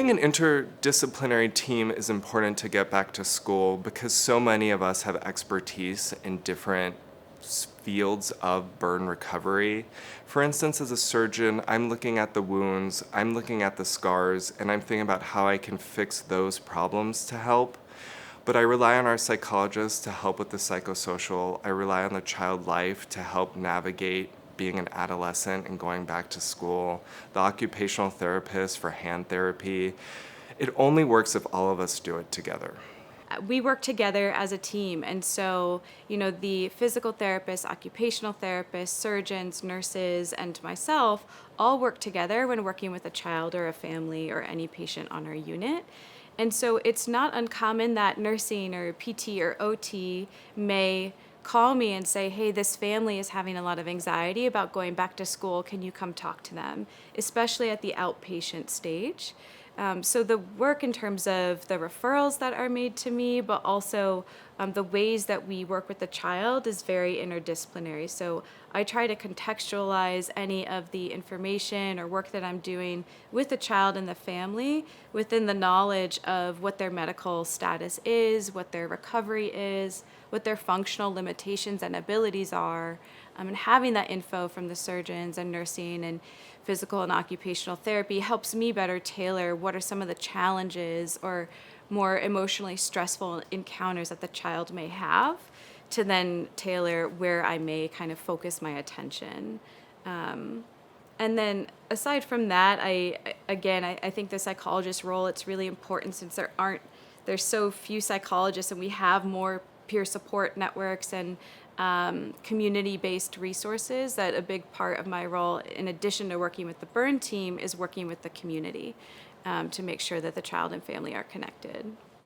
Having an interdisciplinary team is important to get back to school because so many of us have expertise in different fields of burn recovery. For instance, as a surgeon, I'm looking at the wounds, I'm looking at the scars, and I'm thinking about how I can fix those problems to help. But I rely on our psychologists to help with the psychosocial. I rely on the child life to help navigate being an adolescent and going back to school, the occupational therapist for hand therapy. It only works if all of us do it together. We work together as a team, and so the physical therapist, occupational therapists, surgeons, nurses, and myself all work together when working with a child or a family or any patient on our unit. And so it's not uncommon that nursing or PT or OT may call me and say, hey, this family is having a lot of anxiety about going back to school. Can you come talk to them? Especially at the outpatient stage. So the work in terms of the referrals that are made to me, but also the ways that we work with the child is very interdisciplinary. So I try to contextualize any of the information or work that I'm doing with the child and the family within the knowledge of what their medical status is, what their recovery is, what their functional limitations and abilities are, and having that info from the surgeons and nursing and physical and occupational therapy helps me better tailor what are some of the challenges or more emotionally stressful encounters that the child may have to then tailor where I may kind of focus my attention. And then aside from that, I think the psychologist role, it's really important since there's so few psychologists and we have more peer support networks and community-based resources, that a big part of my role, in addition to working with the burn team, is working with the community to make sure that the child and family are connected.